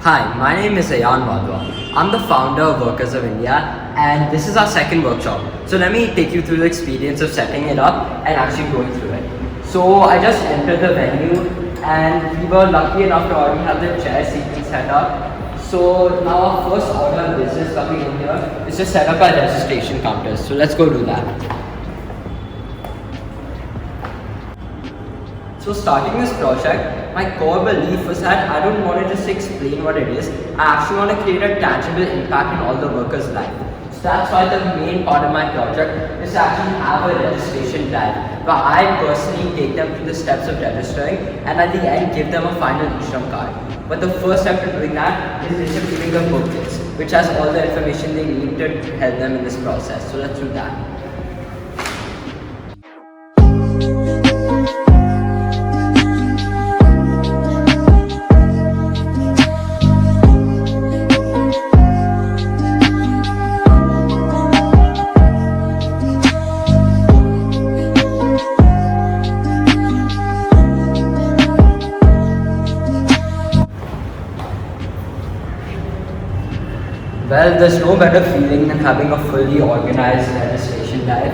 Hi, my name is Ayan Wadhwa. I'm the founder of Workers of India, and this is our second workshop. So let me take you through the experience of setting it up and actually going through it. So I just entered the venue, and we were lucky enough to already have the chair seating set up. So now our first order of business coming in here is to set up our registration counters. So let's go do that. So starting this project, my core belief was that I don't want to just explain what it is, I actually want to create a tangible impact in all the workers' life. So that's why the main part of my project is to actually have a registration drive, where I personally take them through the steps of registering and at the end give them a final e-shram card. But the first step to doing that is distributing the booklets, which has all the information they need to help them in this process. So let's do that. Well, there's no better feeling than having a fully organized registration drive.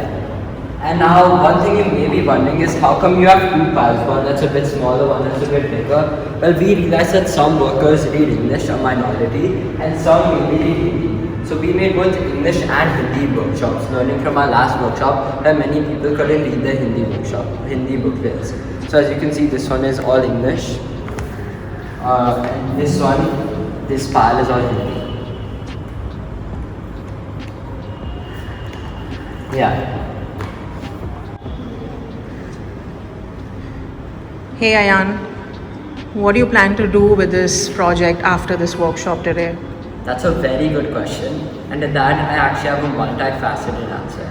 And now, one thing you may be wondering is how come you have two piles, one that's a bit smaller, one that's a bit bigger? Well, we realized that some workers read English, a minority, and some mainly read Hindi. So we made both English and Hindi workshops, learning from our last workshop that many people couldn't read the Hindi booklets. So as you can see, this one is all English, and this pile is all Hindi. Yeah. Hey Ayan, what do you plan to do with this project after this workshop today? That's a very good question, and to that I actually have a multifaceted answer.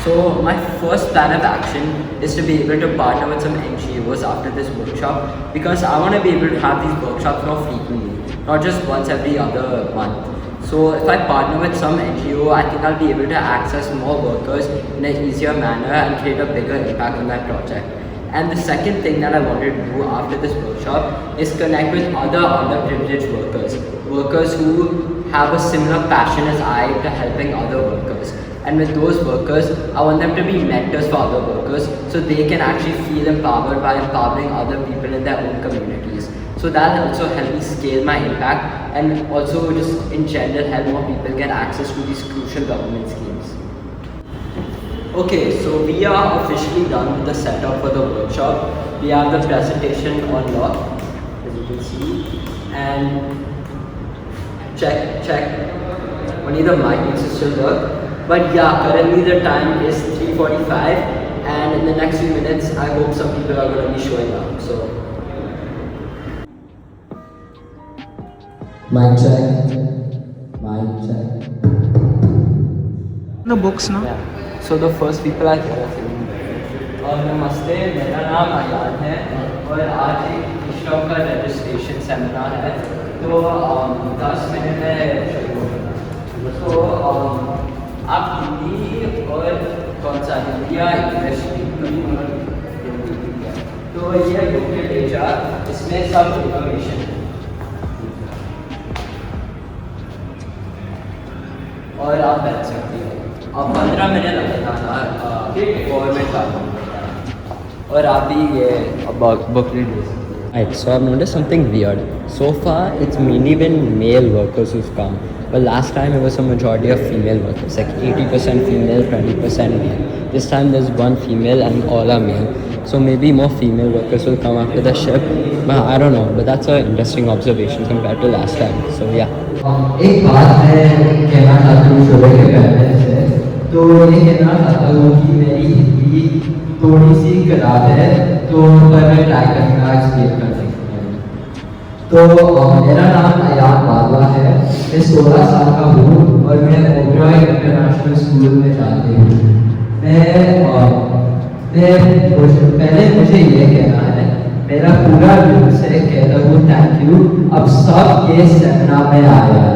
So my first plan of action is to be able to partner with some NGOs after this workshop, because I want to be able to have these workshops more frequently, not just once every other month. So if I partner with some NGO, I think I'll be able to access more workers in an easier manner and create a bigger impact on that project. And the second thing that I wanted to do after this workshop is connect with other underprivileged workers who have a similar passion as I to helping other workers. And with those workers, I want them to be mentors for other workers so they can actually feel empowered by empowering other people in their own communities. So that'll also help me scale my impact and also just in general help more people get access to these crucial government schemes. Okay, so we are officially done with the setup for the workshop. We have the presentation on lock, as you can see, and check. Only the mic needs to still work. But yeah, currently the time is 3:45, and in the next few minutes, I hope some people are going to be showing up. So. Mic check. The books, no? Yeah. So the first people are here. नमस्ते, मेरा नाम अयान है और आज एक e-shram का registration seminar है, तो 10 मिनट में शुरू होगा। तो आप हिंदी और कौन सा हिंदी या इंग्लिश? तो ये बुकलेट HR, इसमें सब इंफॉर्मेशन है और आप बैठ सकते हो। अब 15 मिनट लगेगा गवर्नमेंट का, और आप भी ये बुकलेट दे सकते हो। Right, so I've noticed something weird. So far, it's mainly been male workers who've come. But last time it was a majority of female workers, like 80% female, 20% male. This time there's one female and all are male. So maybe more female workers will come after the shift. But I don't know, but that's an interesting observation compared to last time. So yeah. एक बात मैं कहना चाहता हूँ शोभा के parents से, तो ये कहना चाहता हूँ कि मेरी हिंदी थोड़ी सी खराब है, तो पर मैं ट्राई करूँगा एक्सप्लेन करने के। तो मेरा नाम अयान वाधवा है, मैं 16 साल का हूँ और मैं ओबरॉय इंटरनेशनल स्कूल में जाती हूँ। पहले मुझे ये कहना है, मेरा पूरा दिल से कहता हूँ थैंक यू, अब सब ये सेमिनार में आया है।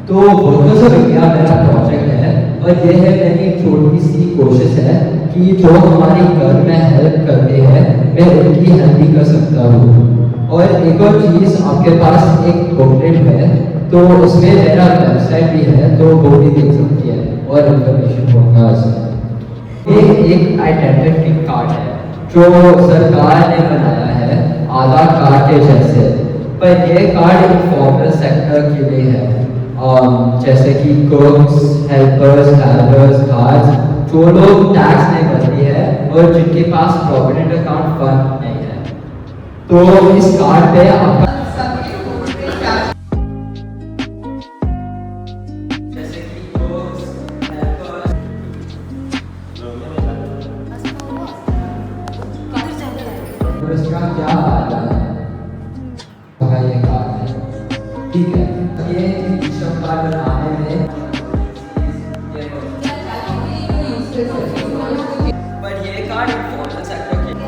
तो वर्कर्स ऑफ इंडिया मेरा प्रोजेक्ट है और ये है मेरी छोटी सी कोशिश है कि जो हमारे घर में हेल्प करते हैं मैं उनकी हेल्प भी कर सकता हूँ। और एक और चीज़, आपके पास एक बुकलेट है तो उसमें मेरा वेबसाइट भी है, तो वो भी देख सकती है और इन्फॉर्मेशन होगा उसमें। ये एक आइडेंटिटी कार्ड है जो सरकार ने बनाया है आधार कार्ड के जैसे, पर ये कार्ड इनफॉर्मल सेक्टर के लिए है, जैसे कि कुक्स, हेल्पर्स, ड्राइवर्स, गार्ड्स, जो लोग टैक्स नहीं भरती है और जिनके पास प्रोविडेंट अकाउंट फंड नहीं है। तो इस कार्ड पे आपका इसका क्या फायदा है, ये कार्ड है, ठीक है। ये ईश्वर कार्ड बनाने में पर ये कार्ड इन्फॉर्मल सेक्टर के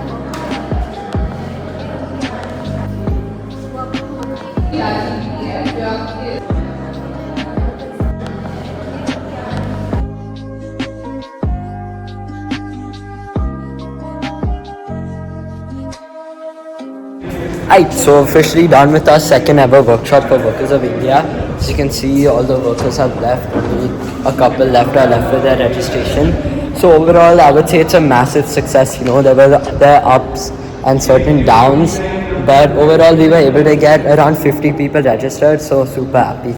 Right, so officially done with our second ever workshop for Workers of India. As you can see, all the workers have left, only a couple left are left with their registration. So overall, I would say it's a massive success. You know, there were their ups and certain downs, but overall we were able to get around 50 people registered, so super happy.